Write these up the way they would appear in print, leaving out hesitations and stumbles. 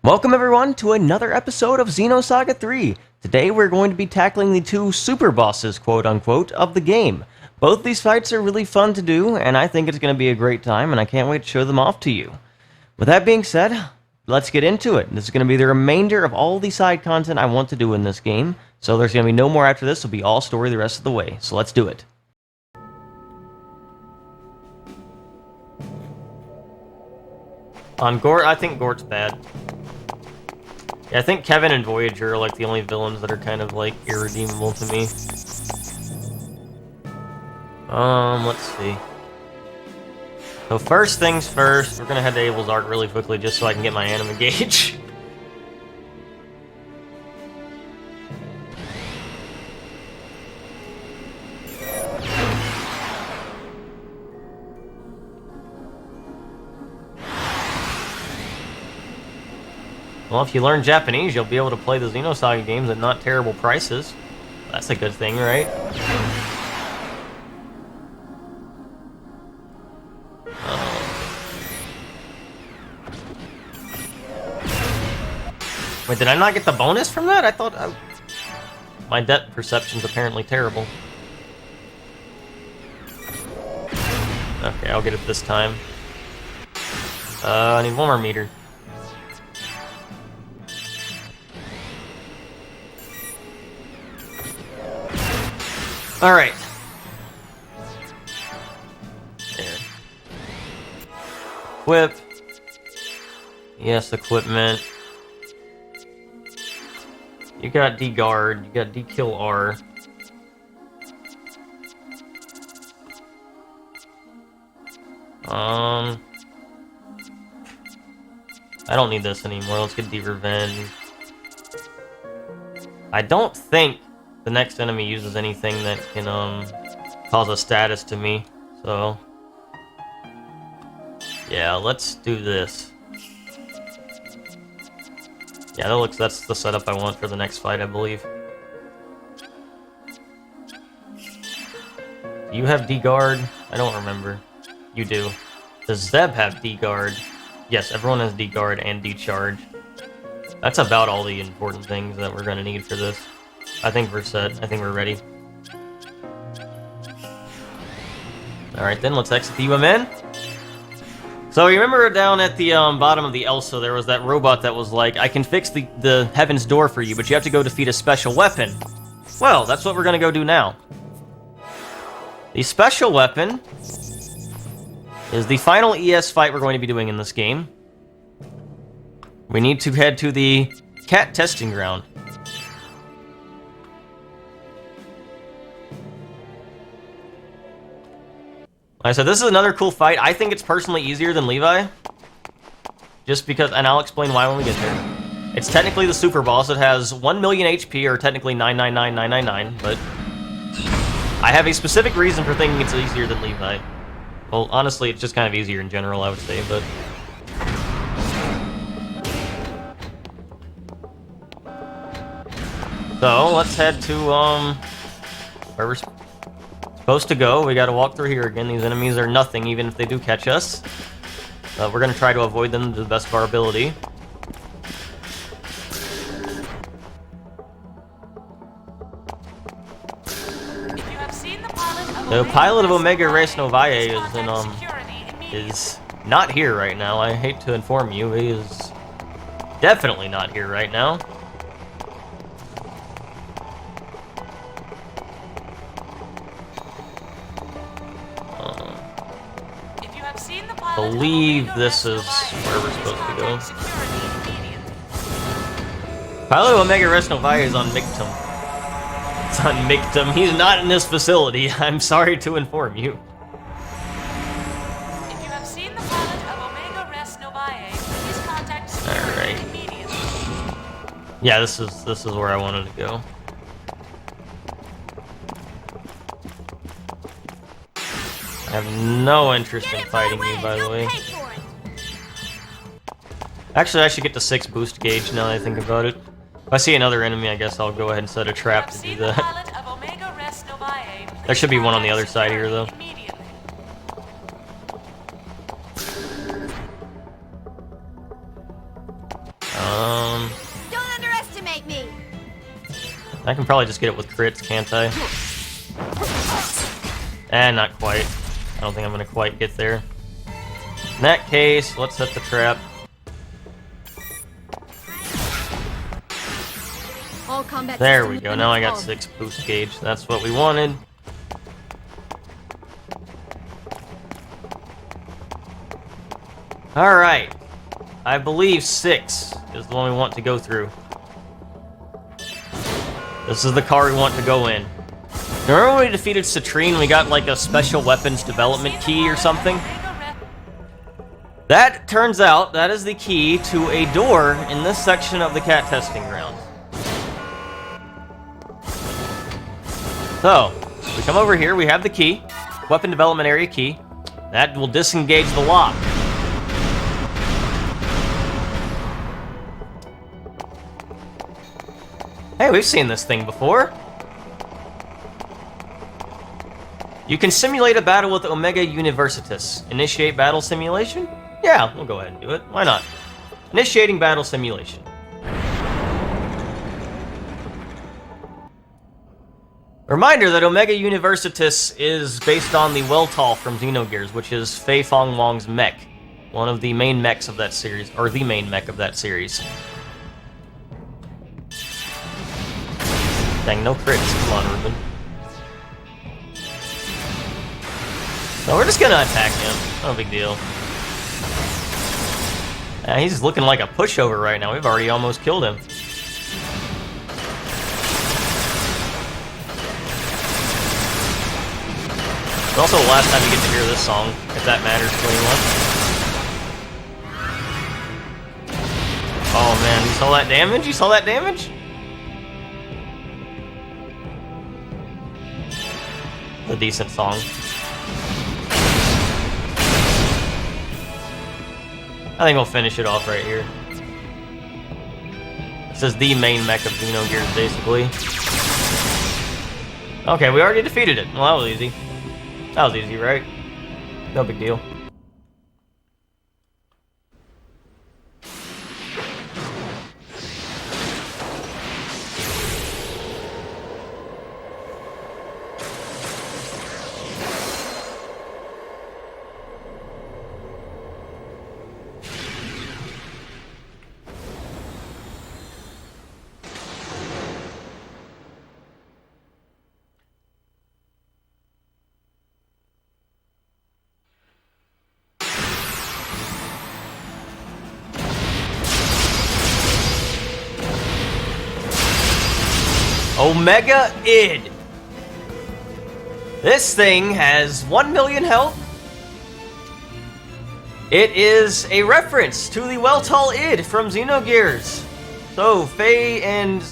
Welcome everyone to another episode of Xenosaga 3. Today we're going to be tackling the two super bosses, quote-unquote, of the game. Both these fights are really fun to do, and I think it's going to be a great time, and I can't wait to show them off to you. With that being said, let's get into it. This is going to be the remainder of all the side content I want to do in this game, so there's going to be no more after this. It'll be all story the rest of the way, so let's do it. On Gort, I think Gort's bad. Yeah, I think Kevin and Voyager are like the only villains that are kind of like irredeemable to me. Let's see. So first things first, we're gonna head to Abel's Arc really quickly just so I can get my anima gauge. Well, if you learn Japanese, you'll be able to play the Xenosaga games at not terrible prices. That's a good thing, right? Wait, did I not get the bonus from that? I thought my depth perception's apparently terrible. Okay, I'll get it this time. I need one more meter. Alright. There. Equip. Yes, equipment. You got D-guard, you got D-kill R. I don't need this anymore. Let's get D-revenge. I don't think the next enemy uses anything that can cause a status to me, so yeah, let's do this. Yeah, that's the setup I want for the next fight, I believe. Do you have D-guard? I don't remember. You do. Does Zeb have D-guard? Yes, everyone has D-guard and D-charge. That's about all the important things that we're gonna need for this. I think we're set. I think we're ready. Alright then, let's exit the UMN. So you remember down at the bottom of the Elsa, there was that robot that was like, I can fix the Heaven's Door for you, but you have to go defeat a special weapon. Well, that's what we're gonna go do now. The special weapon is the final ES fight we're going to be doing in this game. We need to head to the cat testing ground. Like I said, this is another cool fight. I think it's personally easier than Levi. Just because, and I'll explain why when we get there. It's technically the super boss. It has 1 million HP, or technically 999,999, but I have a specific reason for thinking it's easier than Levi. Well, honestly, it's just kind of easier in general, I would say, but... So, let's head to, where we're supposed to go. We gotta walk through here again. These enemies are nothing, even if they do catch us. We're gonna try to avoid them to the best of our ability. The pilot of Omega Res Novae is not here right now. I hate to inform you, he is definitely not here right now. I believe this is where we're supposed to go. Pilot of Omega Res Novae is on Mictum. It's on Mictum. He's not in this facility. I'm sorry to inform you. If you have seen the pilot of Omega Res Novae, please contact security immediately. Yeah, this is where I wanted to go. I have no interest in fighting you, by the way. Actually, I should get the 6 boost gauge now that I think about it. If I see another enemy, I guess I'll go ahead and set a trap to do that. There should be one on the other side here, though. Don't underestimate me. I can probably just get it with crits, can't I? Not quite. I don't think I'm gonna quite get there. In that case, let's set the trap. All combat There system we go. within Now I its got hull. 6 boost gauge. That's what we wanted. Alright. I believe 6 is the one we want to go through. This is the car we want to go in. Remember when we defeated Citrine, we got like a special weapons development key or something? That, turns out, that is the key to a door in this section of the cat testing ground. So, we come over here, we have the key. Weapon development area key. That will disengage the lock. Hey, we've seen this thing before. You can simulate a battle with Omega Universitas. Initiate battle simulation? Yeah, we'll go ahead and do it. Why not? Initiating battle simulation. Reminder that Omega Universitas is based on the Weltall from Xenogears, which is Fei Fong Wong's mech. One of the main mechs of that series, or the main mech of that series. Dang, no crits. Come on, Ruben. So we're just gonna attack him. No big deal. He's looking like a pushover right now. We've already almost killed him. It's also the last time you get to hear this song, if that matters to anyone. Oh man, you saw that damage? You saw that damage? A decent song. I think we'll finish it off right here. This is the main mech of Xenogears, basically. Okay, we already defeated it. Well, that was easy. That was easy, right? No big deal. Omega Id. This thing has 1 million health. It is a reference to the Weltall Id from Xenogears. So, Fei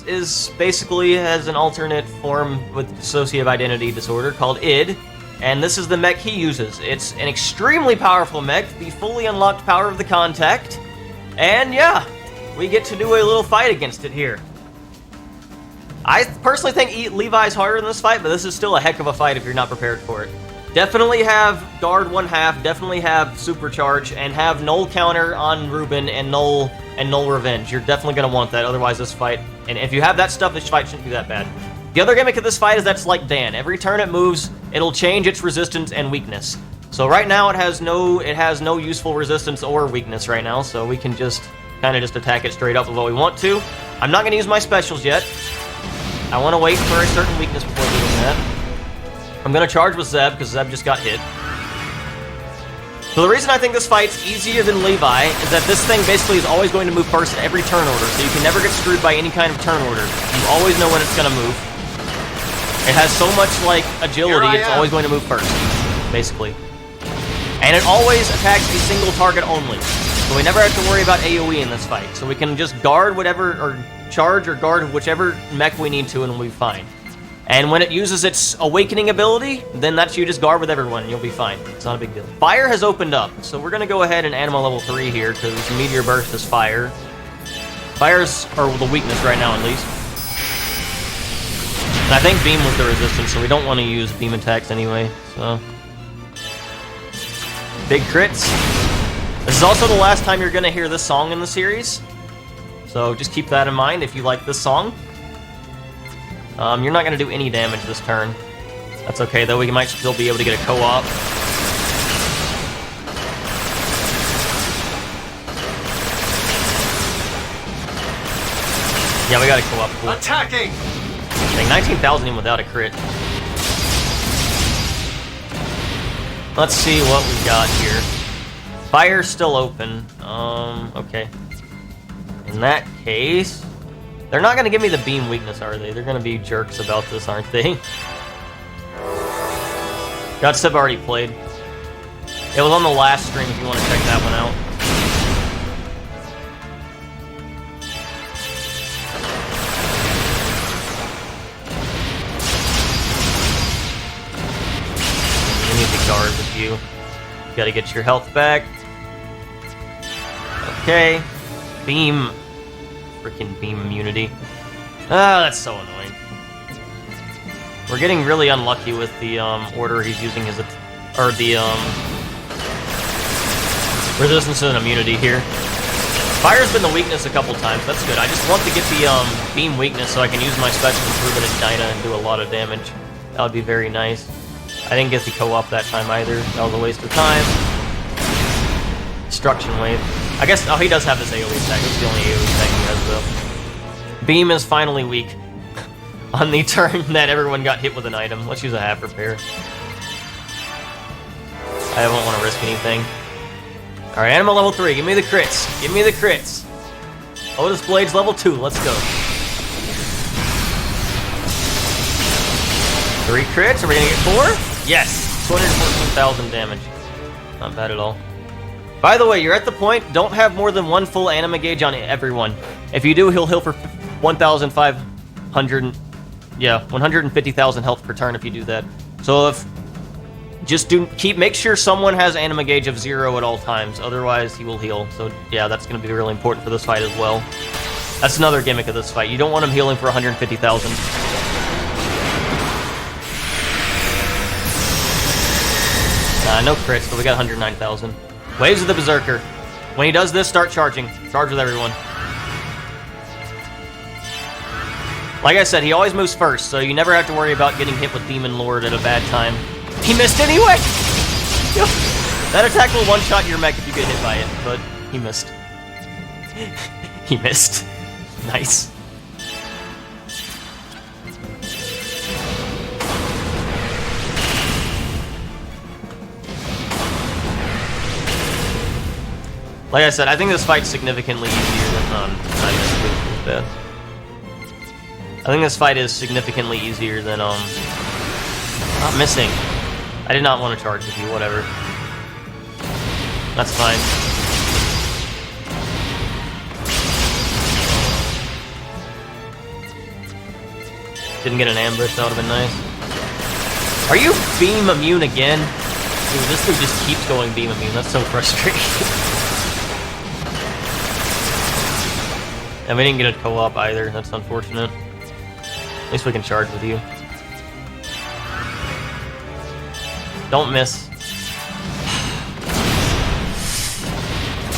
is basically has an alternate form with dissociative identity disorder called Id, and this is the mech he uses. It's an extremely powerful mech, the fully unlocked power of the Contact, and yeah, we get to do a little fight against it here. I personally think Levi's harder in this fight, but this is still a heck of a fight if you're not prepared for it. Definitely have guard 1/2, definitely have supercharge, and have null counter on Ruben and null revenge. You're definitely going to want that, otherwise this fight, and if you have that stuff, this fight shouldn't be that bad. The other gimmick of this fight is that's like Dan. Every turn it moves, it'll change its resistance and weakness. So right now it has no useful resistance or weakness right now, so we can just kind of just attack it straight up with what we want to. I'm not going to use my specials yet. I want to wait for a certain weakness before doing that. I'm going to charge with Zeb, because Zeb just got hit. So the reason I think this fight's easier than Levi is that this thing basically is always going to move first in every turn order, so you can never get screwed by any kind of turn order. You always know when it's going to move. It has so much, like, agility, it's always going to move first, basically. And it always attacks a single target only. So we never have to worry about AoE in this fight. So we can just guard whatever, or charge or guard whichever mech we need to, and we'll be fine. And when it uses its awakening ability, then that's you just guard with everyone, and you'll be fine. It's not a big deal. Fire has opened up, so we're gonna go ahead and Anima level 3 here, because Meteor Burst is fire. Fire's, or the weakness right now at least. And I think Beam was the resistance, so we don't want to use Beam attacks anyway, so. Big crits. This is also the last time you're gonna hear this song in the series. So just keep that in mind if you like this song. You're not going to do any damage this turn. That's okay, though. We might still be able to get a co-op. Yeah, we got a co-op. Cool. Attacking! Dang, 19,000 even without a crit. Let's see what we got here. Fire's still open. Okay. In that case... They're not going to give me the beam weakness, are they? They're going to be jerks about this, aren't they? Guts have already played. It was on the last stream if you want to check that one out. You need to guard with you. You gotta get your health back. Okay. Beam. Freaking beam immunity. Ah, that's so annoying. We're getting really unlucky with the order he's using his, or the resistance and immunity here. Fire's been the weakness a couple times. That's good. I just want to get the beam weakness so I can use my special improvement in Dyna and do a lot of damage. That would be very nice. I didn't get the co-op that time either. That was a waste of time. Destruction wave. I guess, oh, he does have this AoE attack. This is the only AoE attack he has, though. Beam is finally weak on the turn that everyone got hit with an item. Let's use a half repair. I don't want to risk anything. Alright, Anima level 3. Give me the crits. Give me the crits. Lotus Blades level 2. Let's go. 3 crits. Are we going to get 4? Yes. 214,000 damage. Not bad at all. By the way, you're at the point, don't have more than 1 full anima gauge on everyone. If you do, he'll heal for 1,500, yeah, 150,000 health per turn if you do that. So if, just make sure someone has anima gauge of 0 at all times, otherwise he will heal. So yeah, that's going to be really important for this fight as well. That's another gimmick of this fight. You don't want him healing for 150,000. No crits, but we got 109,000. Waves of the Berserker. When he does this, start charging. Charge with everyone. Like I said, he always moves first, so you never have to worry about getting hit with Demon Lord at a bad time. He missed anyway! That attack will one-shot your mech if you get hit by it, but he missed. He missed. Nice. Like I said, I think this fight's significantly easier than I think this fight is significantly easier than not missing. I did not want to charge with you, whatever. That's fine. Didn't get an ambush, that would have been nice. Are you beam immune again? Dude, this dude just keeps going beam immune, that's so frustrating. And we didn't get a co-op either, that's unfortunate. At least we can charge with you. Don't miss.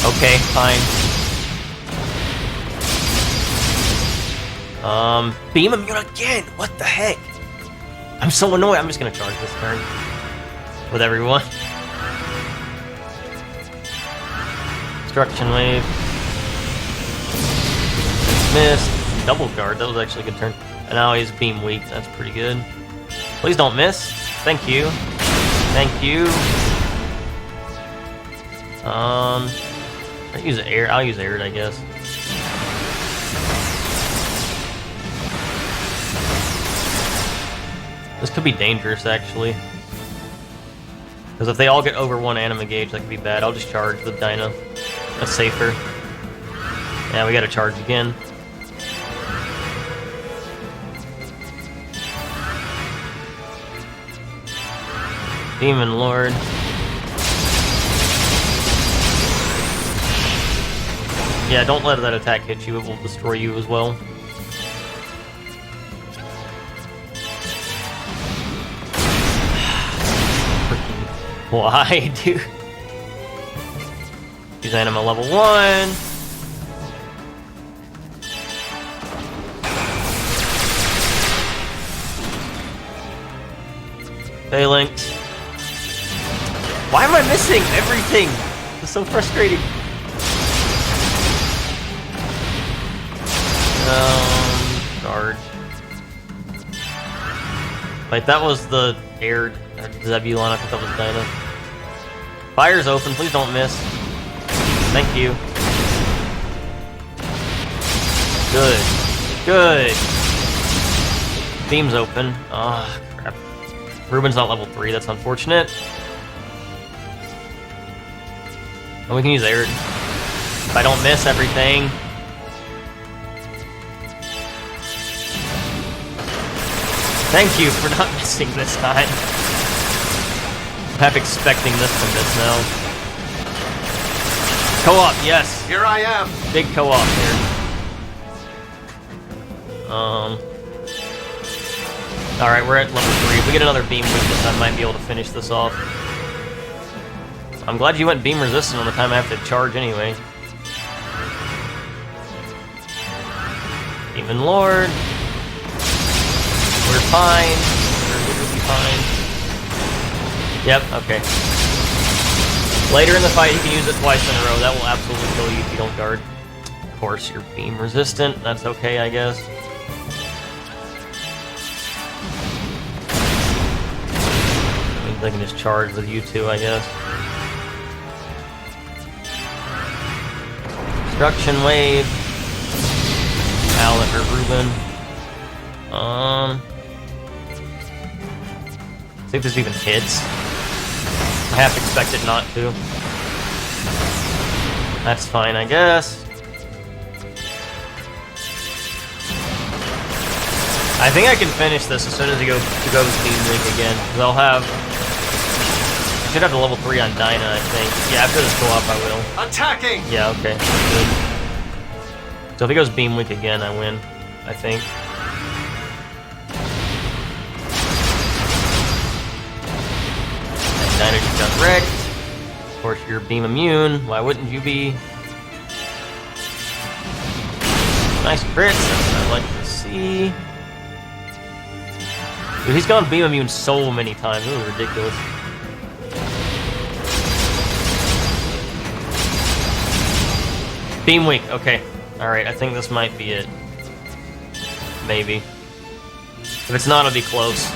Okay, fine. Beam immune again! What the heck? I'm so annoyed, I'm just gonna charge this turn. With everyone. Destruction wave. Missed. Double guard, that was actually a good turn. And now he's beam weak, that's pretty good. Please don't miss. Thank you. Thank you. I'll use Erde, I guess. This could be dangerous, actually. Because if they all get over 1 anima gauge, that could be bad. I'll just charge with Dyna. That's safer. Yeah, we gotta charge again. Demon Lord. Yeah, don't let that attack hit you, it will destroy you as well. Why, dude? Use Anima level 1. Phalanx. Why am I missing everything? It's so frustrating. Guard. Like, that was the Erde, Zebulon, I thought that was Dinah. Fire's open, please don't miss. Thank you. Good. Good. Beam's open. Ah, crap. Ruben's not level 3, that's unfortunate. And we can use Erde. If I don't miss everything. Thank you for not missing this time. I'm half expecting this from this now. Co-op, yes. Here I am. Big co-op here. Alright, we're at level 3. If we get another beam weakness, I might be able to finish this off. I'm glad you went beam resistant on the time I have to charge anyway. Demon Lord. We're fine. We're literally fine. Yep, okay. Later in the fight, you can use it twice in a row. That will absolutely kill you if you don't guard. Of course, you're beam resistant. That's okay, I guess. Means I can just charge with you two, I guess. Destruction Wave. Ow, that hurt Ruben. See if this even hits. I half expect it not to. That's fine, I guess. I think I can finish this as soon as he goes Beam Link again. Because I'll have... I should have the level 3 on Dinah, I think. Yeah, after this co-op I will. Attacking! Yeah, okay. Good. So if he goes Beam Link again, I win. I think. Dinah just got wrecked. Of course, you're beam immune. Why wouldn't you be? Nice crits. That's what I'd like to see. Dude, he's gone beam immune so many times. This is ridiculous. Beam weak. Okay. Alright, I think this might be it. Maybe. If it's not, it'll be close.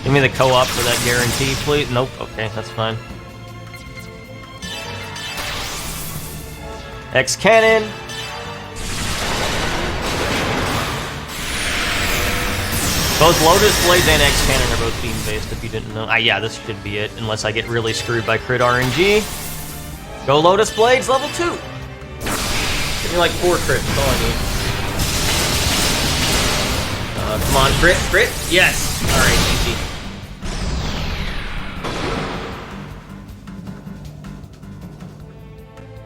Give me the co-op for that guarantee, please. Nope. Okay, that's fine. X-Cannon. Both Lotus Blades and X-Cannon are both beam-based, if you didn't know. Yeah, this should be it, unless I get really screwed by crit RNG. Go Lotus Blades, level 2! Give me like 4 crits, that's all I need. Come on, crit, crit! Yes! Alright, easy.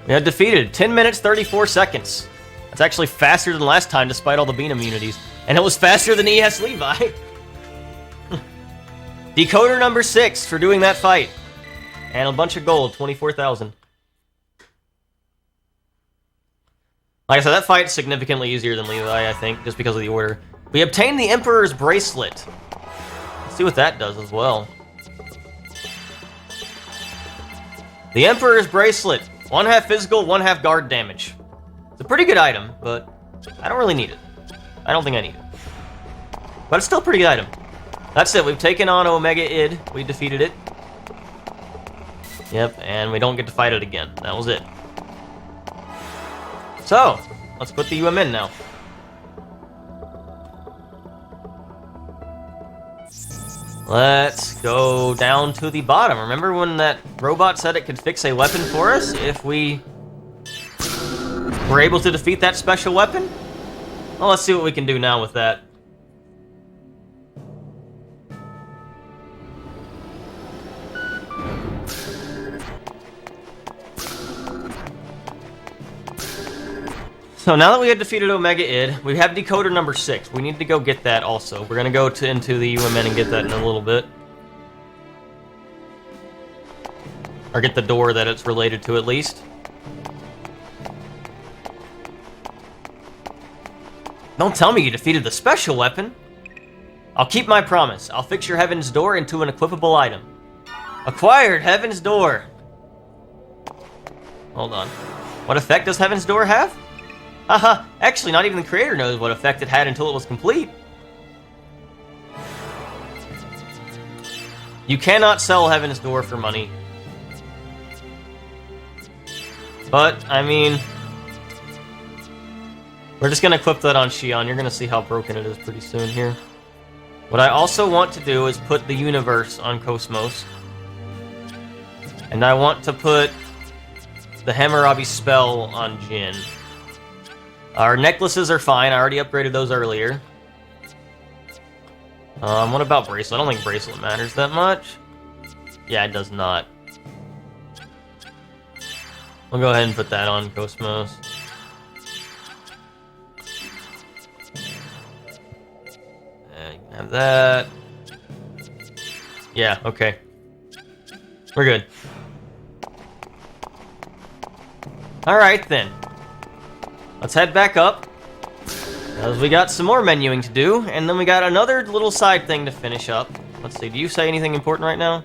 We had defeated. 10 minutes, 34 seconds. That's actually faster than last time, despite all the beam immunities. And it was faster than ES Levi. Decoder number 6 for doing that fight. And a bunch of gold, 24,000. Like I said, that fight's significantly easier than Levi, I think, just because of the order. We obtained the Emperor's Bracelet. Let's see what that does as well. The Emperor's Bracelet. 1/2 physical, 1/2 guard damage. It's a pretty good item, but I don't really need it. I don't think I need it. But it's still a pretty good item. That's it, we've taken on Omega Id. We defeated it. Yep, and we don't get to fight it again. That was it. So, let's put the UM in now. Let's go down to the bottom. Remember when that robot said it could fix a weapon for us if we were able to defeat that special weapon? Well, let's see what we can do now with that. So now that we have defeated Omega Id, we have decoder number 6. We need to go get that also. We're gonna go into the UMN and get that in a little bit. Or get the door that it's related to at least. Don't tell me you defeated the special weapon. I'll keep my promise. I'll fix your Heaven's Door into an equipable item. Acquired Heaven's Door. Hold on. What effect does Heaven's Door have? Haha, actually not even the creator knows what effect it had until it was complete. You cannot sell Heaven's Door for money. But, I mean... we're just gonna equip that on Xion. You're gonna see how broken it is pretty soon here. What I also want to do is put the universe on Cosmos. And I want to put the Hammurabi spell on Jin. Our necklaces are fine. I already upgraded those earlier. What about Bracelet? I don't think Bracelet matters that much. Yeah, it does not. We'll go ahead and put that on Cosmos. You can have that. Yeah, okay. We're good. Alright then. Let's head back up. Because we got some more menuing to do, and then we got another little side thing to finish up. Let's see, do you say anything important right now?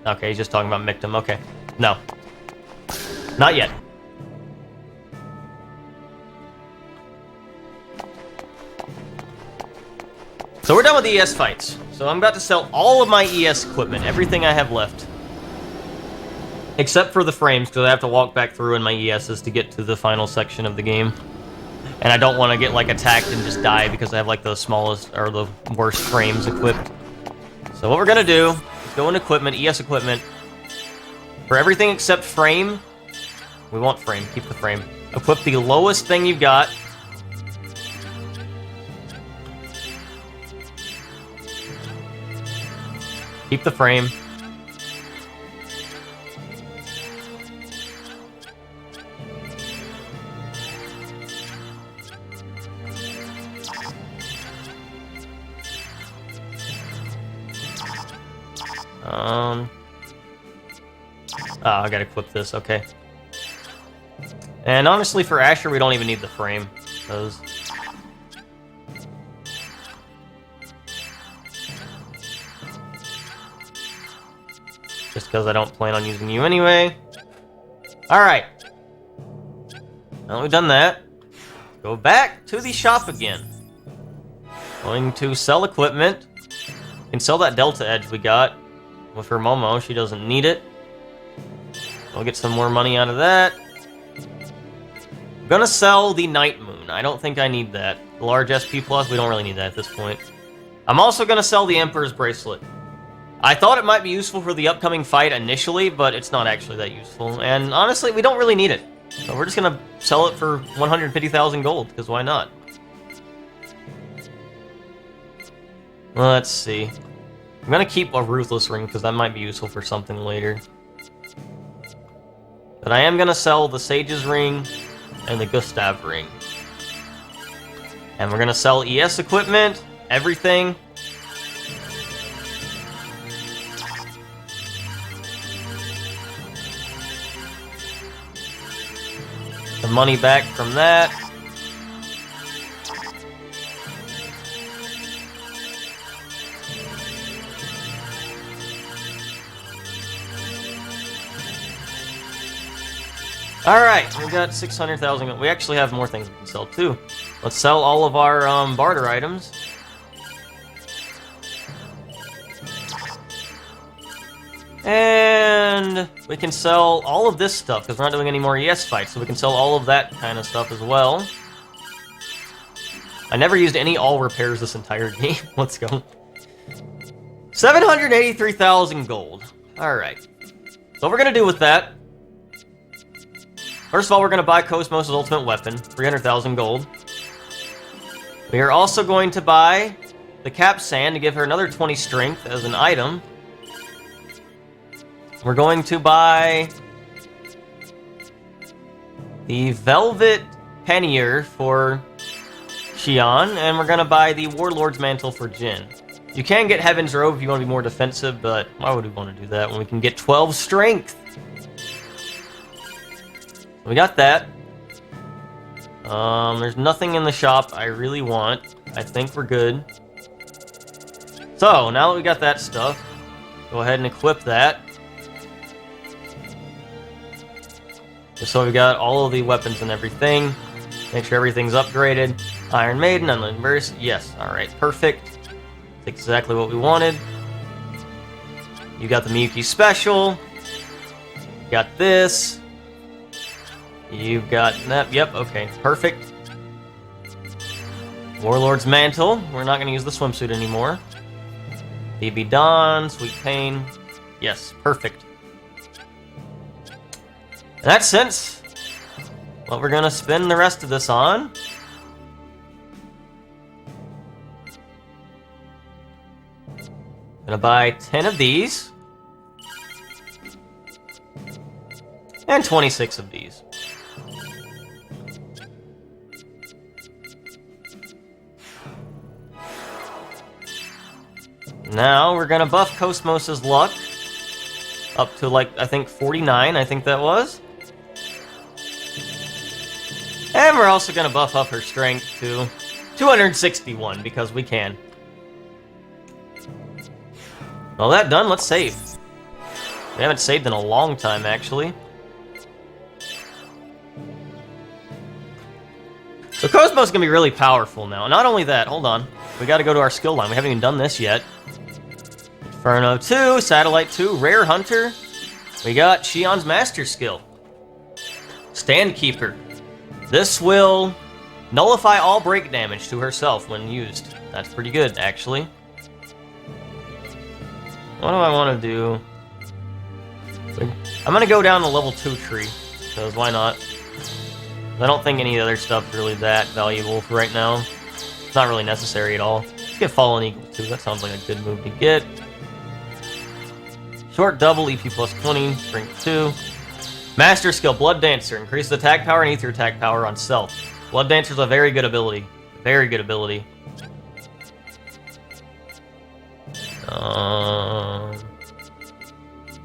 Okay, he's just talking about Mictum. Okay. No. Not yet. So we're done with the ES fights. So I'm about to sell all of my ES equipment, everything I have left. Except for the frames, because I have to walk back through in my ESs to get to the final section of the game. And I don't want to get, like, attacked and just die because I have, like, the smallest, or the worst frames equipped. So what we're gonna do is go in equipment, ES equipment. For everything except frame, we want frame, keep the frame. Equip the lowest thing you've got. Keep the frame. I gotta equip this, okay. And honestly, for Asher, we don't even need the frame, because... just because I don't plan on using you anyway. Alright. Now that we've done that, go back to the shop again. Going to sell equipment. We can sell that Delta Edge we got with her Momo. She doesn't need it. We'll get some more money out of that. I'm gonna sell the Night Moon. I don't think I need that. The large SP plus, we don't really need that at this point. I'm also gonna sell the Emperor's Bracelet. I thought it might be useful for the upcoming fight initially, but it's not actually that useful. And honestly, we don't really need it. So we're just gonna sell it for 150,000 gold, because why not? Let's see. I'm gonna keep a Ruthless Ring, because that might be useful for something later. But I am gonna sell the Sage's Ring and the Gustav Ring. And we're gonna sell ES equipment, everything. The money back from that. Alright, we got 600,000. We actually have more things we can sell too. Let's sell all of our barter items. And we can sell all of this stuff, because we're not doing any more ES fights, so we can sell all of that kind of stuff as well. I never used any all repairs this entire game. Let's go. 783,000 gold. Alright. So what we're going to do with that... first of all, we're going to buy Cosmos' ultimate weapon, 300,000 gold. We are also going to buy the Cap Sand to give her another 20 strength as an item. We're going to buy the Velvet Pannier for Xion, and we're going to buy the Warlord's Mantle for Jin. You can get Heaven's Robe if you want to be more defensive, but why would we want to do that when we can get 12 strength? We got that. There's nothing in the shop I really want. I think we're good. So, now that we got that stuff, go ahead and equip that. Just so we got all of the weapons and everything. Make sure everything's upgraded. Iron Maiden, Unlimited Mercy. Yes, alright, perfect. That's exactly what we wanted. You got the Miyuki Special. You got this. You've got that. Yep, okay, perfect. Warlord's Mantle. We're not going to use the swimsuit anymore. BB Dawn, Sweet Pain. Yes, perfect. In that sense, what we're going to spend the rest of this on gonna buy 10 of these and 26 of these. Now we're gonna buff Cosmos' luck up to, like, I think 49, I think that was. And we're also gonna buff up her strength to 261 because we can. All that done, let's save. We haven't saved in a long time, actually. So Cosmos is gonna be really powerful now. Not only that, hold on. We gotta go to our skill line. We haven't even done this yet. Inferno 2, Satellite 2, Rare Hunter. We got Shion's Master Skill. Stand Keeper. This will nullify all break damage to herself when used. That's pretty good, actually. What do I want to do? I'm going to go down the level 2 tree, because why not? I don't think any other stuff really that valuable for right now. It's not really necessary at all. Let's get Fallen Eagle too. That sounds like a good move to get. Short double, EP plus 20, strength 2. Master skill, Blood Dancer. Increases attack power and ether attack power on self. Blood Dancer is a very good ability. Very good ability.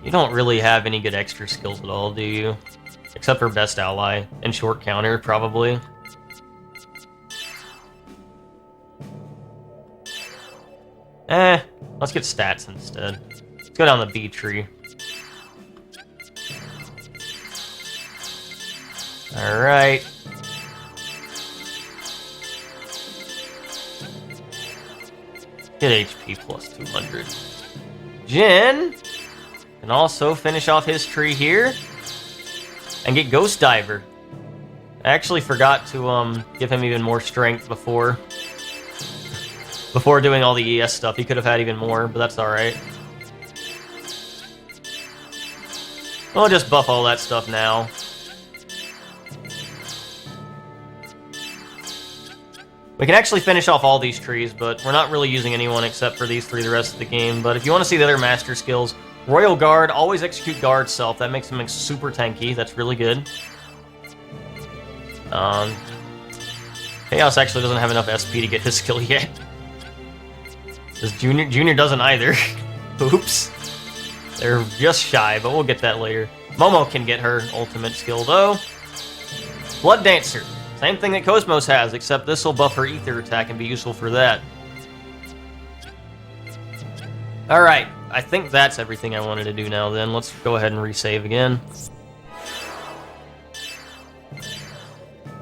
You don't really have any good extra skills at all, do you? Except for Best Ally and Short Counter, probably. Let's get stats instead. Let's go down the B tree. Alright. Get HP plus 200. Jin can also finish off his tree here and get Ghost Diver. I actually forgot to give him even more strength before doing all the ES stuff. He could have had even more, but that's alright. We'll just buff all that stuff now. We can actually finish off all these trees, but we're not really using anyone except for these three the rest of the game. But if you want to see the other master skills, Royal Guard, always execute guard self. That makes him super tanky. That's really good. Chaos actually doesn't have enough SP to get his skill yet. This Junior doesn't either. Oops. They're just shy, but we'll get that later. Momo can get her ultimate skill, though. Blood Dancer. Same thing that Cosmos has, except this will buff her ether attack and be useful for that. Alright, I think that's everything I wanted to do now then. Let's go ahead and resave again.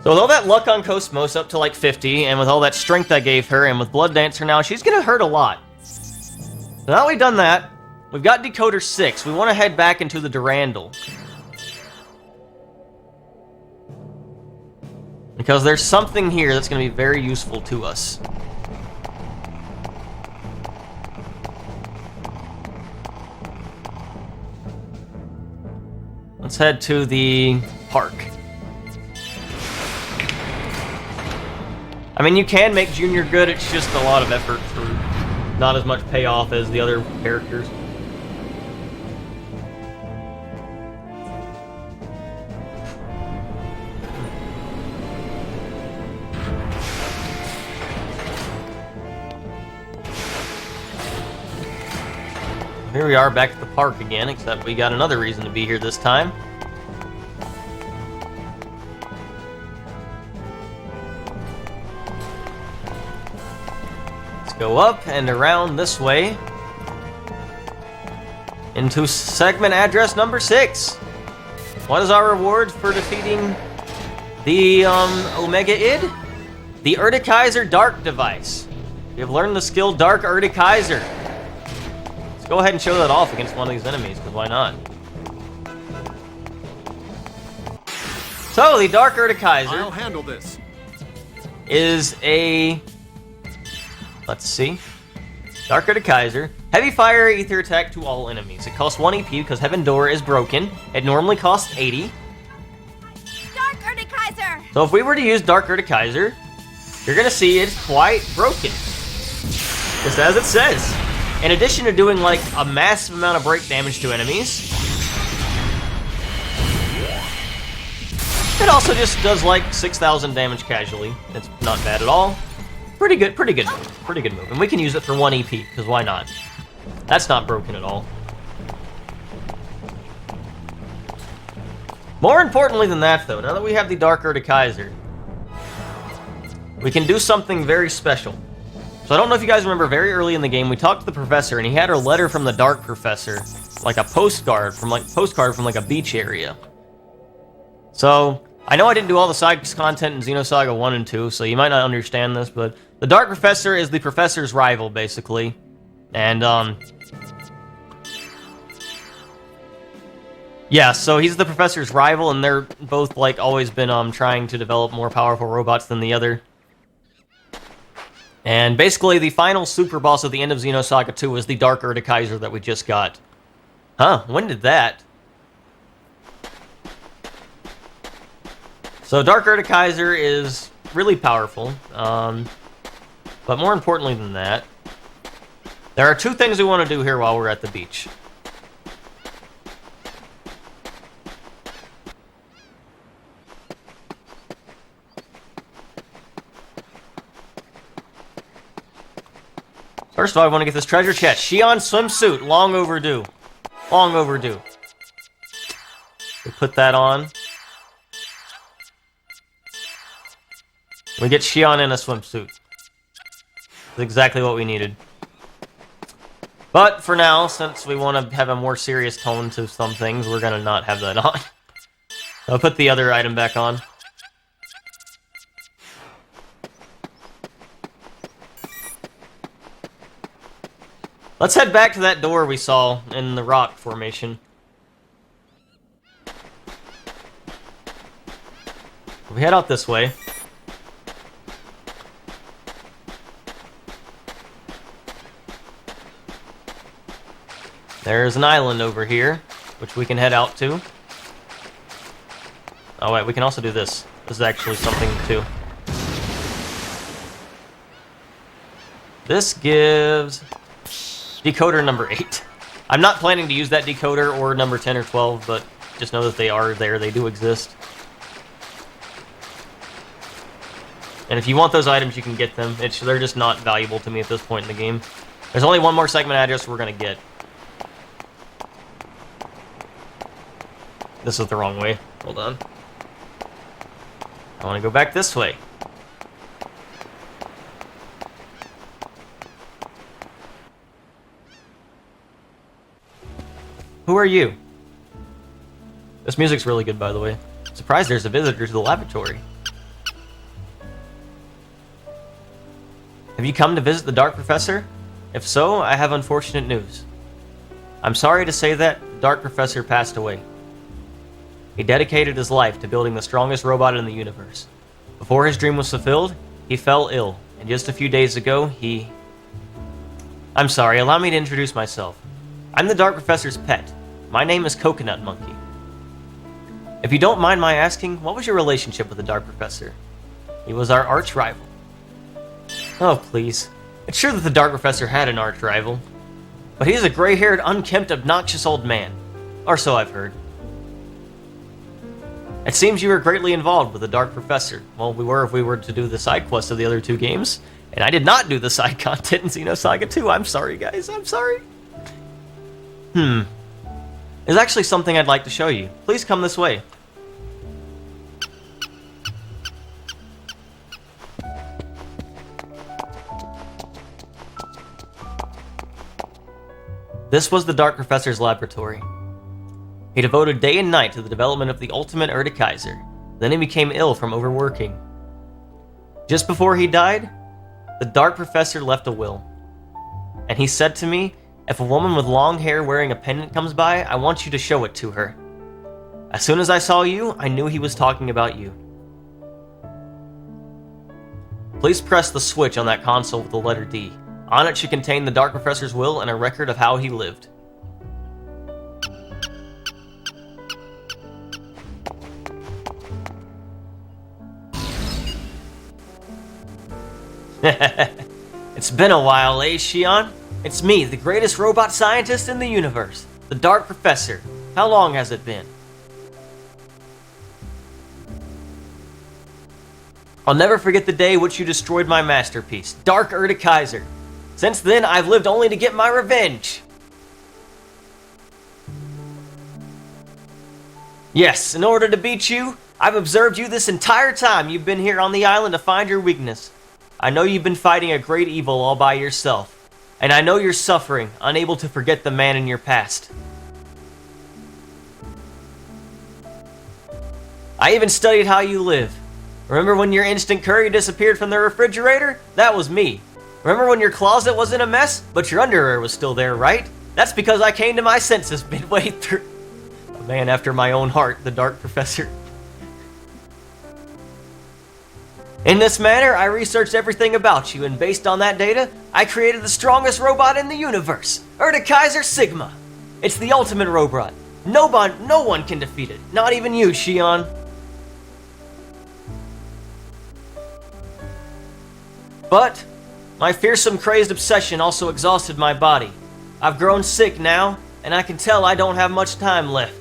So with all that luck on Cosmos up to like 50, and with all that strength I gave her, and with Blood Dancer now, she's gonna hurt a lot. So now we've done that, we've got Decoder 6. We want to head back into the Durandal. Because there's something here that's going to be very useful to us. Let's head to the park. I mean, you can make Junior good, it's just a lot of effort for not as much payoff as the other characters. Here we are back at the park again, except we got another reason to be here this time. go up and around this way into segment address number 6. What is our reward for defeating the Omega Id? The Erde Kaiser Dark device. We have learned the skill Dark Erde Kaiser. Let's go ahead and show that off against one of these enemies, because why not? So, the Dark Erde Kaiser I'll handle this. is a... Let's see. Dark Erde Kaiser. Heavy fire ether attack to all enemies. It costs 1 EP because Heaven Door is broken. It normally costs 80. Dark Erde Kaiser! So if we were to use Dark Erde Kaiser, you're gonna see it's quite broken. Just as it says. In addition to doing like a massive amount of break damage to enemies, it also just does like 6,000 damage casually. It's not bad at all. Pretty good move. Pretty good move. And we can use it for 1 EP, because why not? That's not broken at all. More importantly than that, though, now that we have the Dark Erde Kaiser, we can do something very special. So I don't know if you guys remember, very early in the game, we talked to the professor, and he had a letter from the Dark Professor, like a postcard from like a beach area. So I know I didn't do all the side content in Xenosaga 1 and 2, so you might not understand this, but the Dark Professor is the professor's rival, basically. And, yeah, so he's the professor's rival, and they're both, like, always been, trying to develop more powerful robots than the other. And basically, the final super boss at the end of Xenosaga 2 was the Dark Erde Kaiser that we just got. Huh, when did that? So Dark Erde Kaiser is really powerful, but more importantly than that, there are 2 things we want to do here while we're at the beach. First of all, I want to get this treasure chest. Xion swimsuit, long overdue. Long overdue. We put that on. We get Xion in a swimsuit. That's exactly what we needed. But for now, since we want to have a more serious tone to some things, we're going to not have that on. I'll put the other item back on. Let's head back to that door we saw in the rock formation. We head out this way. There's an island over here, which we can head out to. Oh wait, we can also do this. This is actually something too. This gives decoder number 8. I'm not planning to use that decoder or number 10 or 12, but just know that they are there. They do exist. And if you want those items, you can get them. They're just not valuable to me at this point in the game. There's only one more segment address we're going to get. This is the wrong way. Hold on. I want to go back this way. Who are you? This music's really good, by the way. Surprised there's a visitor to the laboratory. Have you come to visit the Dark Professor? If so, I have unfortunate news. I'm sorry to say that the Dark Professor passed away. He dedicated his life to building the strongest robot in the universe. Before his dream was fulfilled, he fell ill, and just a few days ago, I'm sorry, allow me to introduce myself. I'm the Dark Professor's pet. My name is Coconut Monkey. If you don't mind my asking, what was your relationship with the Dark Professor? He was our arch rival. Oh, please. It's true that the Dark Professor had an arch rival, but he's a gray-haired, unkempt, obnoxious old man. Or so I've heard. It seems you were greatly involved with the Dark Professor. Well, we were if we were to do the side quests of the other 2 games, and I did not do the side content in Xenosaga 2. I'm sorry, guys. I'm sorry. There's actually something I'd like to show you. Please come this way. This was the Dark Professor's laboratory. He devoted day and night to the development of the ultimate Erde Kaiser. Then he became ill from overworking. Just before he died, the Dark Professor left a will. And he said to me, if a woman with long hair wearing a pendant comes by, I want you to show it to her. As soon as I saw you, I knew he was talking about you. Please press the switch on that console with the letter D. On it should contain the Dark Professor's will and a record of how he lived. It's been a while, eh, Xion? It's me, the greatest robot scientist in the universe, the Dark Professor. How long has it been? I'll never forget the day which you destroyed my masterpiece, Dark Erde Kaiser. Since then, I've lived only to get my revenge. Yes, in order to beat you, I've observed you this entire time you've been here on the island to find your weakness. I know you've been fighting a great evil all by yourself. And I know you're suffering, unable to forget the man in your past. I even studied how you live. Remember when your instant curry disappeared from the refrigerator? That was me. Remember when your closet was in a mess, but your underwear was still there, right? That's because I came to my senses midway through. A man after my own heart, the Dark Professor. In this manner, I researched everything about you, and based on that data, I created the strongest robot in the universe, Erde Kaiser Sigma. It's the ultimate robot. No one can defeat it, not even you, Xion. But my fearsome, crazed obsession also exhausted my body. I've grown sick now, and I can tell I don't have much time left.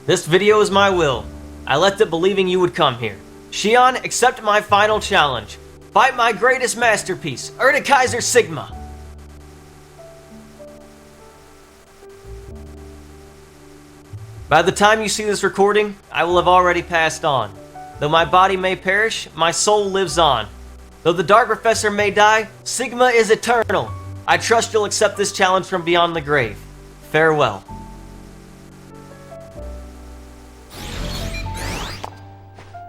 This video is my will. I left it believing you would come here. Xion, accept my final challenge. Fight my greatest masterpiece, Erde Kaiser Sigma. By the time you see this recording, I will have already passed on. Though my body may perish, my soul lives on. Though the Dark Professor may die, Sigma is eternal. I trust you'll accept this challenge from beyond the grave. Farewell.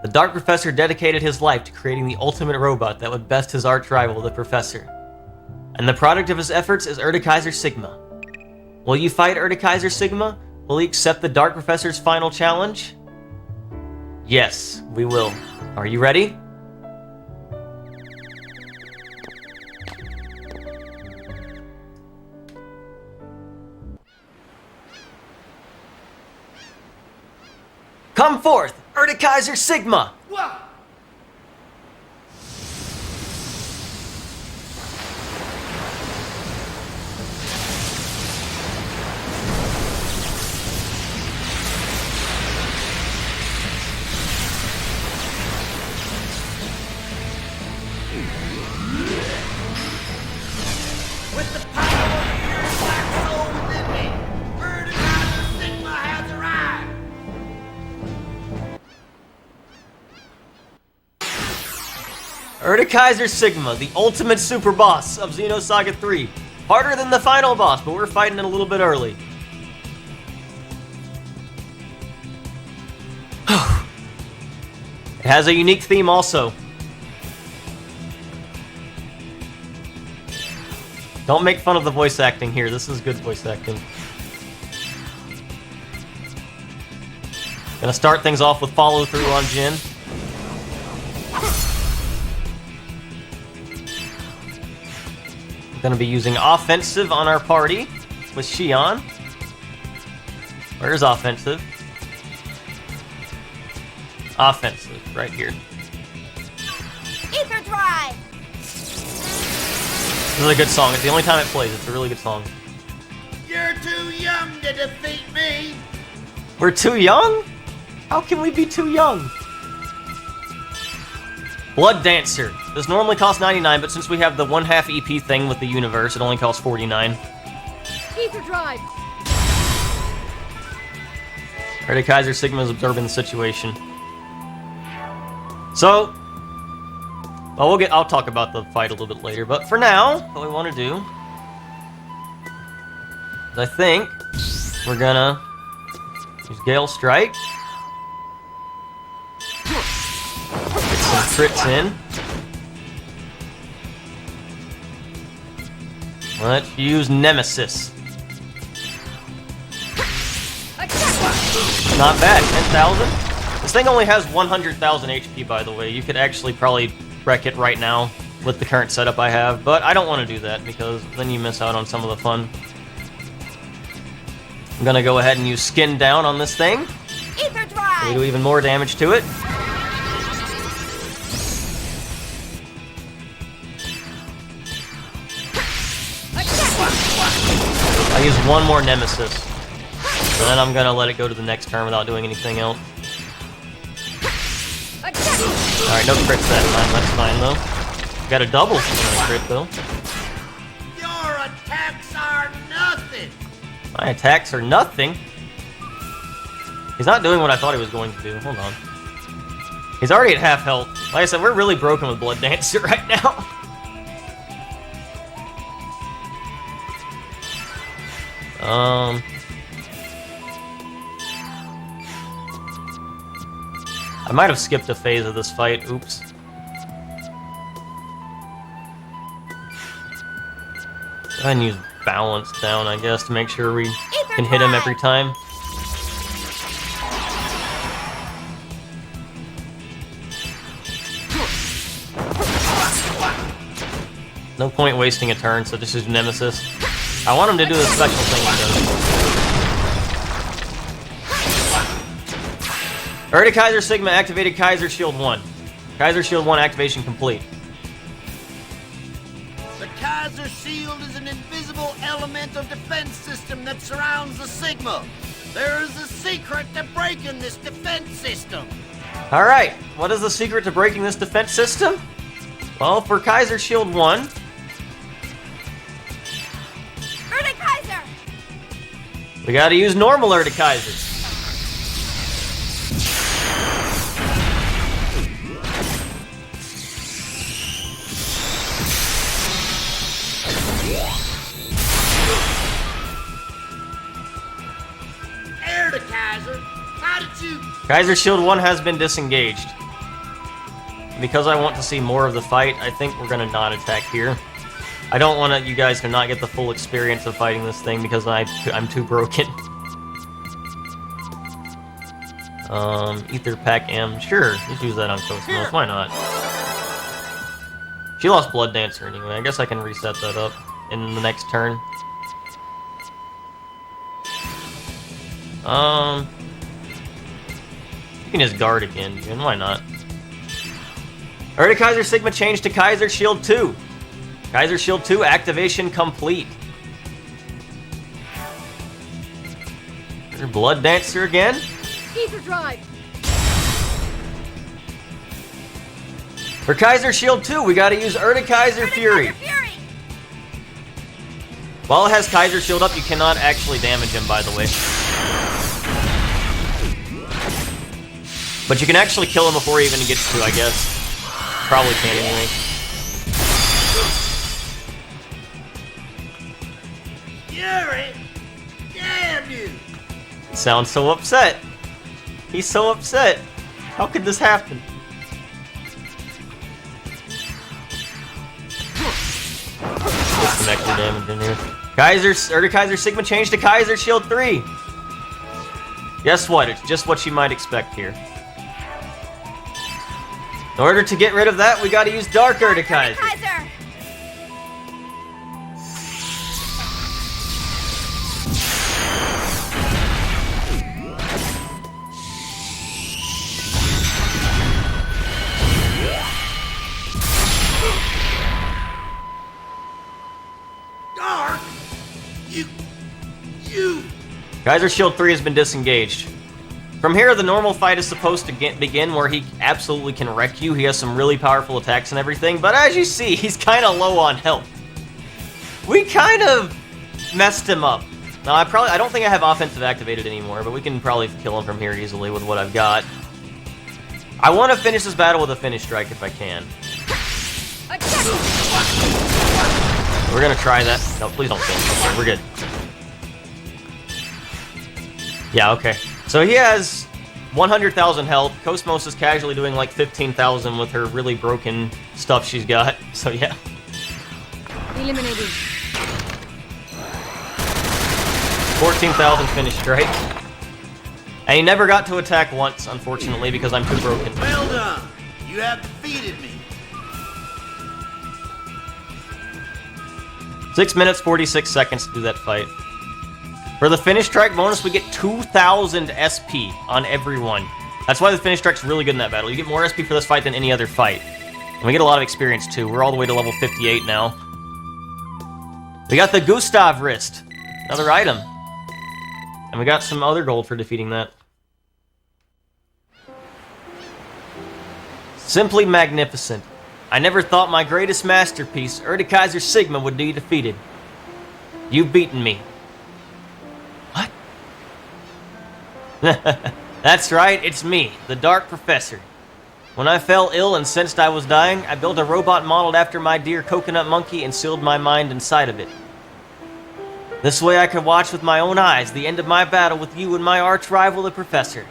The Dark Professor dedicated his life to creating the ultimate robot that would best his arch-rival, the Professor. And the product of his efforts is Erde Kaiser Sigma. Will you fight Erde Kaiser Sigma? Will he accept the Dark Professor's final challenge? Yes, we will. Are you ready? Come forth, Erde Kaiser Sigma! Whoa! With the power of your black soul within me, Erde Kaiser Sigma has arrived! Erde Kaiser Sigma, the ultimate super boss of Xenosaga 3. Harder than the final boss, but we're fighting it a little bit early. It has a unique theme also. Don't make fun of the voice acting here. This is good voice acting. Gonna start things off with follow through on Jin. Gonna be using offensive on our party with Xion. Where's offensive? Offensive, right here. Ether Drive! This is a good song. It's the only time it plays. It's a really good song. You're too young to defeat me! We're too young? How can we be too young? Blood Dancer. This normally costs 99, but since we have the 1/2 EP thing with the universe, it only costs 49. Ether Drive! Erde Kaiser Sigma is observing the situation. So, Well, I'll talk about the fight a little bit later, but for now, what we want to do is I think we're gonna use Gale Strike. Get some crits in. Let's use Nemesis. Not bad, 10,000. This thing only has 100,000 HP, by the way. You could actually probably wreck it right now with the current setup I have, but I don't want to do that because then you miss out on some of the fun. I'm gonna go ahead and use Skin Down on this thing. Ether drive. We do even more damage to it. I use one more Nemesis. And then I'm gonna let it go to the next turn without doing anything else. Alright, no crits that time, that's fine though. Got a double crit though. Your attacks are nothing. My attacks are nothing. He's not doing what I thought he was going to do. Hold on. He's already at half health. Like I said, we're really broken with Blood Dancer right now. I might have skipped a phase of this fight. Oops. Go ahead and use Balance Down, I guess, to make sure we can hit him every time. No point wasting a turn, so just use Nemesis. I want him to do the special thing he does. Erde Kaiser Sigma activated Kaiser Shield 1. Kaiser Shield 1 activation complete. The Kaiser Shield is an invisible element of defense system that surrounds the Sigma. There is a secret to breaking this defense system. Alright, what is the secret to breaking this defense system? Well, for Kaiser Shield 1... Erde Kaiser. we gotta use normal Erde Kaiser. Erde Kaiser, how did you... Kaiser Shield 1 has been disengaged. Because I want to see more of the fight, I think we're gonna not attack here. I don't want you guys to not get the full experience of fighting this thing because I'm too broken. Ether Pack M. Sure, just use that on Cosmos. Why not? She lost Blood Dancer anyway. I guess I can reset that up in the next turn. You can just guard again, and why not? Erde Kaiser Sigma changed to Kaiser Shield 2. Kaiser Shield 2 activation complete. Blood Dancer again. Ether drive. For Kaiser Shield 2, we gotta use Erde Kaiser Fury. While it has Kaiser Shield up, you cannot actually damage him, by the way. But you can actually kill him before he even gets to, I guess. Probably can anyway. Fury? Damn you! He sounds so upset. He's so upset. How could this happen? Get some extra damage in here. Erde Kaiser Sigma changed to Kaiser Shield 3. Guess what? It's just what you might expect here. In order to get rid of that, we gotta use Dark Erde Kaiser. Dark? You... Kaiser Shield 3 has been disengaged. From here, the normal fight is supposed to begin where he absolutely can wreck you. He has some really powerful attacks and everything, but as you see, he's kind of low on health. We kind of messed him up. Now, I don't think I have offensive activated anymore, but we can probably kill him from here easily with what I've got. I want to finish this battle with a finish strike if I can. Attack! We're gonna try that. No, please don't kill me. Okay, we're good. Yeah, okay. So he has 100,000 health. Cosmos is casually doing like 15,000 with her really broken stuff she's got. So yeah. Eliminated. 14,000 finished, right? And he never got to attack once, unfortunately, because I'm too broken. Well done. You have defeated me. 6 minutes, 46 seconds to do that fight. For the finish strike bonus, we get 2,000 SP on everyone. That's why the finish strike's really good in that battle. You get more SP for this fight than any other fight. And we get a lot of experience, too. We're all the way to level 58 now. We got the Gustav wrist. Another item. And we got some other gold for defeating that. Simply magnificent. I never thought my greatest masterpiece, Erde Kaiser Sigma, would be defeated. You've beaten me. What? That's right, it's me, the Dark Professor. When I fell ill and sensed I was dying, I built a robot modeled after my dear coconut monkey and sealed my mind inside of it. This way I could watch with my own eyes the end of my battle with you and my arch-rival, the Professor.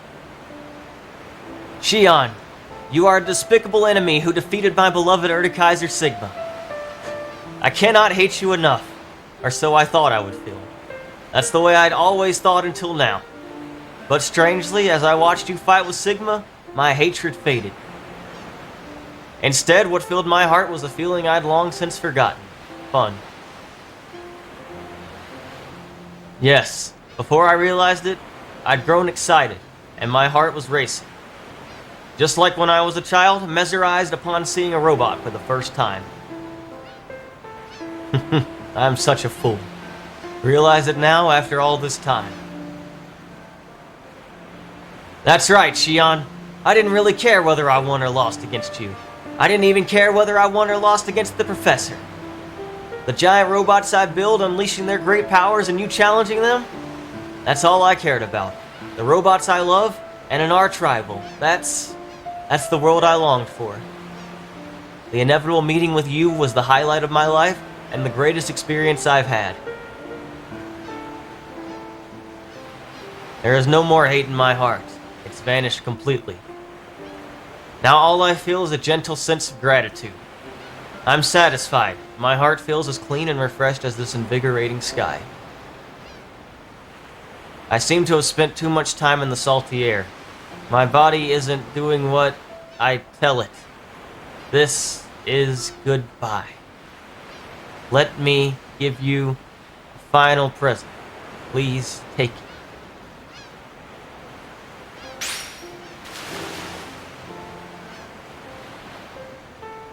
Xion, you are a despicable enemy who defeated my beloved Erde Kaiser Sigma. I cannot hate you enough, or so I thought I would feel. That's the way I'd always thought until now. But strangely, as I watched you fight with Sigma, my hatred faded. Instead, what filled my heart was a feeling I'd long since forgotten. Fun. Yes, before I realized it, I'd grown excited, and my heart was racing. Just like when I was a child, mesmerized upon seeing a robot for the first time. I'm such a fool. Realize it now after all this time. That's right, Xion. I didn't really care whether I won or lost against you. I didn't even care whether I won or lost against the Professor. The giant robots I build unleashing their great powers and you challenging them? That's all I cared about. The robots I love and an arch-rival. That's the world I longed for. The inevitable meeting with you was the highlight of my life and the greatest experience I've had. There is no more hate in my heart. It's vanished completely. Now all I feel is a gentle sense of gratitude. I'm satisfied. My heart feels as clean and refreshed as this invigorating sky. I seem to have spent too much time in the salty air. My body isn't doing what I tell it. This is goodbye. Let me give you a final present. Please take it.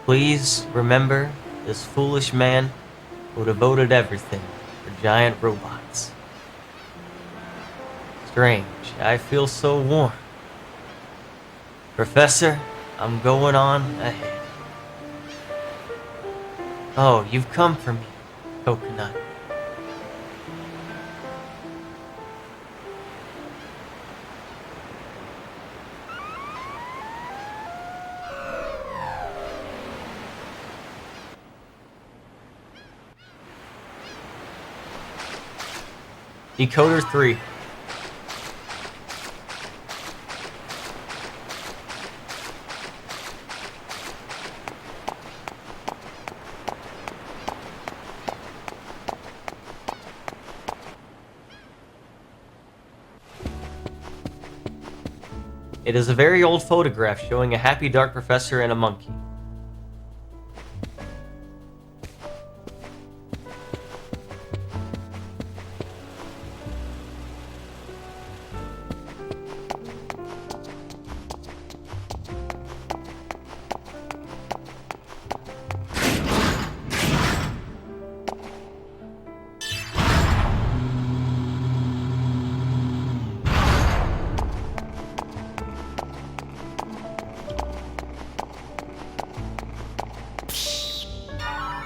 Please remember this foolish man who devoted everything for giant robots. Strange, I feel so warm. Professor, I'm going on ahead. Oh, you've come for me, Coconut. Decoder 3. It is a very old photograph showing a happy Dark Professor and a monkey.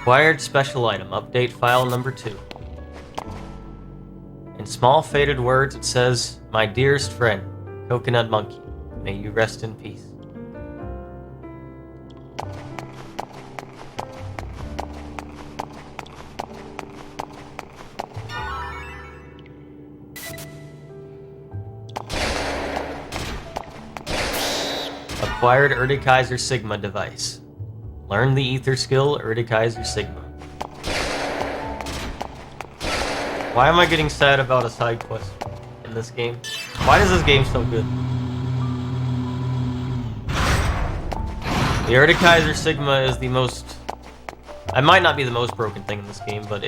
Acquired special item, update file number 2. In small faded words it says, "My dearest friend, Coconut Monkey, may you rest in peace." acquired Erde Kaiser Sigma device. Learn the ether skill, Erde Kaiser Sigma. Why am I getting sad about a side quest in this game? Why is this game so good? The Erde Kaiser Sigma is the most... I might not be the most broken thing in this game, but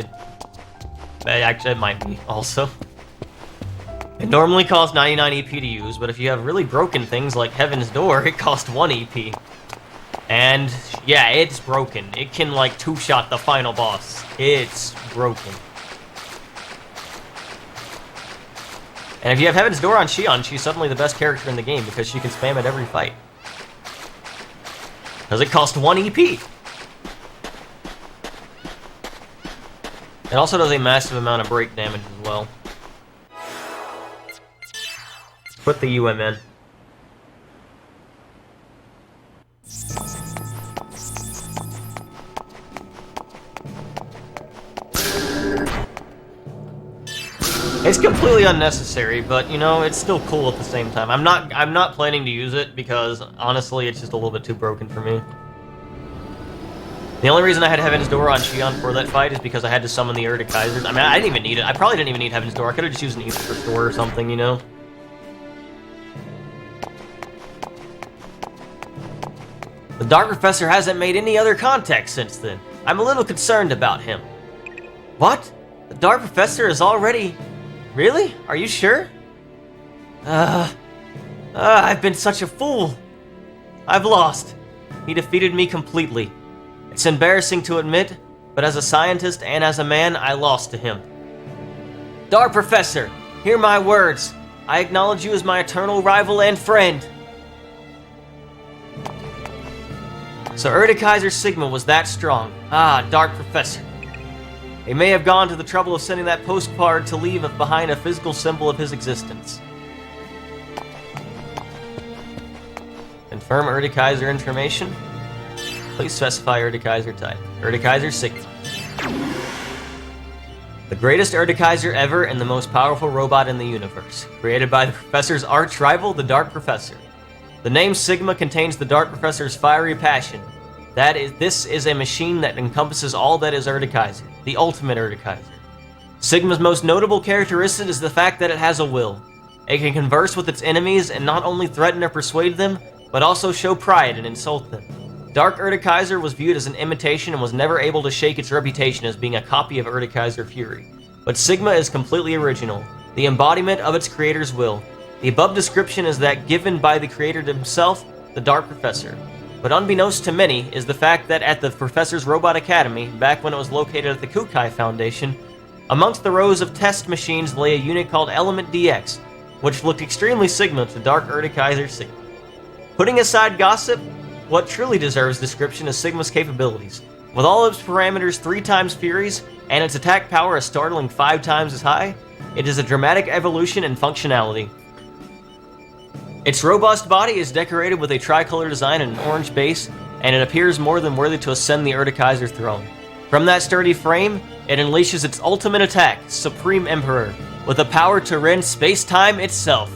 actually, it might be, also. It normally costs 99 EP to use, but if you have really broken things like Heaven's Door, it costs 1 EP. And, yeah, it's broken. It can, like, two-shot the final boss. It's broken. And if you have Heaven's Door on Xion, she's suddenly the best character in the game because she can spam at every fight. Because it costs 1 EP. It also does a massive amount of break damage as well. Put the UM in. It's completely unnecessary, but you know, it's still cool at the same time. I'm not planning to use it because honestly, it's just a little bit too broken for me. The only reason I had Heaven's Door on Xion for that fight is because I had to summon the Erde Kaisers. I mean, I didn't even need it. I probably didn't even need Heaven's Door. I could have just used an Ether Restore or something, you know? The Dark Professor hasn't made any other contact since then. I'm a little concerned about him. What? The Dark Professor is already... Really? Are you sure? I've been such a fool. I've lost. He defeated me completely. It's embarrassing to admit, but as a scientist and as a man, I lost to him. Dark Professor, hear my words. I acknowledge you as my eternal rival and friend. So Erde Kaiser Sigma was that strong. Ah, Dark Professor. He may have gone to the trouble of sending that postcard to leave behind a physical symbol of his existence. Confirm Erde Kaiser information. Please specify Erde Kaiser type. Erde Kaiser Sigma. The greatest Erde Kaiser ever and the most powerful robot in the universe. Created by the Professor's arch rival, the Dark Professor. The name Sigma contains the Dark Professor's fiery passion. This is a machine that encompasses all that is Erde Kaiser, the ultimate Erde Kaiser. Sigma's most notable characteristic is the fact that it has a will. It can converse with its enemies and not only threaten or persuade them, but also show pride and insult them. Dark Erde Kaiser was viewed as an imitation and was never able to shake its reputation as being a copy of Erde Kaiser Fury. But Sigma is completely original, the embodiment of its creator's will. The above description is that given by the creator himself, the Dark Professor. But unbeknownst to many is the fact that at the Professor's Robot Academy, back when it was located at the Kukai Foundation, amongst the rows of test machines lay a unit called Element DX, which looked extremely Sigma to Dark Erde Kaiser Sigma. Putting aside gossip, what truly deserves description is Sigma's capabilities. With all of its parameters 3 times Fury's, and its attack power a startling 5 times as high, it is a dramatic evolution in functionality. Its robust body is decorated with a tricolor design and an orange base, and it appears more than worthy to ascend the Erde Kaiser throne. From that sturdy frame, it unleashes its ultimate attack, Supreme Emperor, with the power to rend space-time itself.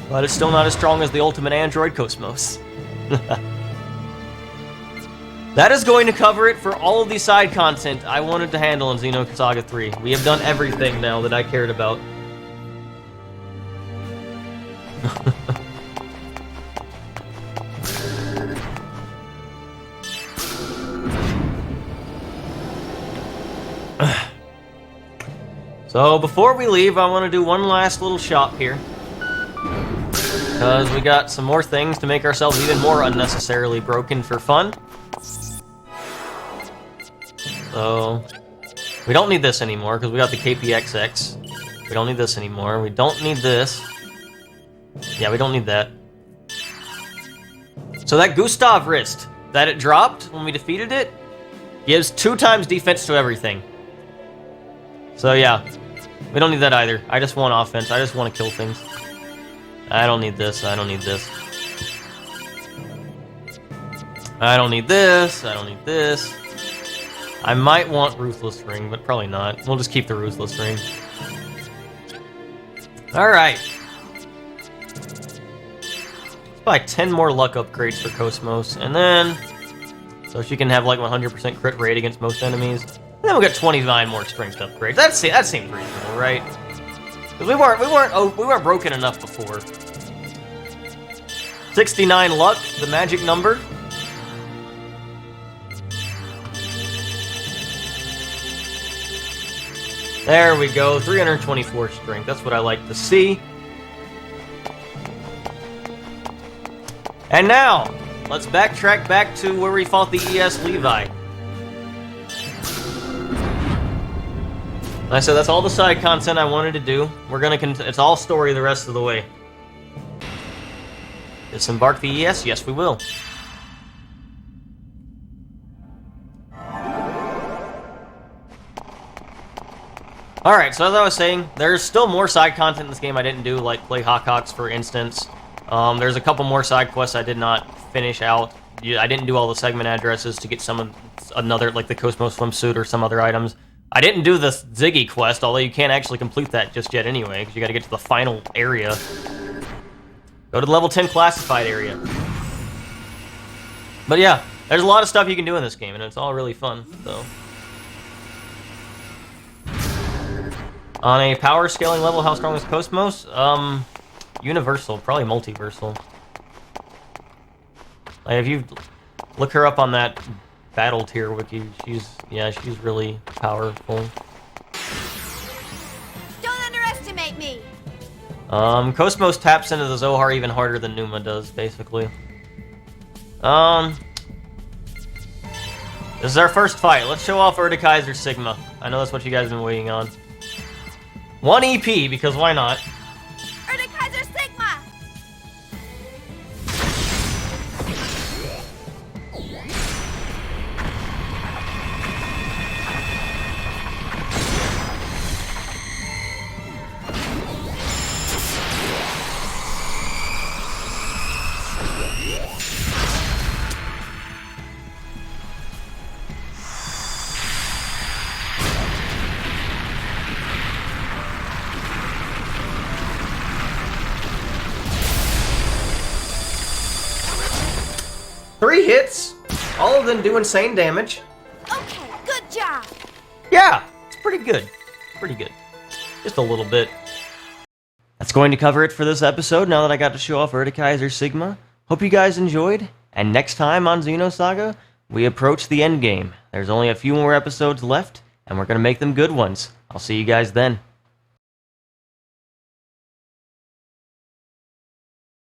But it's still not as strong as the ultimate android, Cosmos. That is going to cover it for all of the side content I wanted to handle in Xenosaga 3. We have done everything now that I cared about. So before we leave, I want to do one last little shop here. Because we got some more things to make ourselves even more unnecessarily broken for fun. So, we don't need this anymore because we got the KPXX. We don't need this anymore. We don't need this. Yeah, we don't need that. So that Gustav wrist that it dropped when we defeated it gives 2 times defense to everything. So yeah, we don't need that either. I just want offense. I just want to kill things. I don't need this. I don't need this. I don't need this. I don't need this. I might want Ruthless Ring, but probably not. We'll just keep the Ruthless Ring. Alright. buy 10 more luck upgrades for Cosmos, and then... So she can have like 100% crit rate against most enemies. And then we'll get 29 more strength upgrades. That seems reasonable, right? Because we weren't broken enough before. 69 luck, the magic number. There we go, 324 strength. That's what I like to see. And now, let's backtrack back to where we fought the ES Levi. Like I said, that's all the side content I wanted to do. We're gonna it's all story the rest of the way. Disembark the ES? Yes, we will. Alright, so as I was saying, there's still more side content in this game I didn't do, like play Hawkhox, for instance. There's a couple more side quests I did not finish out. I didn't do all the segment addresses to get some of another, like the Cosmos swimsuit or some other items. I didn't do the Ziggy quest, although you can't actually complete that just yet anyway, because you gotta get to the final area. Go to the level 10 classified area. But yeah, there's a lot of stuff you can do in this game, and it's all really fun, so... On a power scaling level, how strong is Cosmos? Universal, probably multiversal. Like, if you look her up on that battle tier wiki, she's really powerful. Don't underestimate me. Cosmos taps into the Zohar even harder than Numa does, basically. This is our first fight. Let's show off Erde Kaiser Sigma. I know that's what you guys have been waiting on. 1 EP, because why not? Erde Kaiser Sigma. Three hits, all of them do insane damage. Okay, good job. Yeah, it's pretty good. Pretty good. Just a little bit. That's going to cover it for this episode, now that I got to show off Erde Kaiser Sigma. Hope you guys enjoyed, and next time on Xenosaga, we approach the endgame. There's only a few more episodes left, and we're going to make them good ones. I'll see you guys then.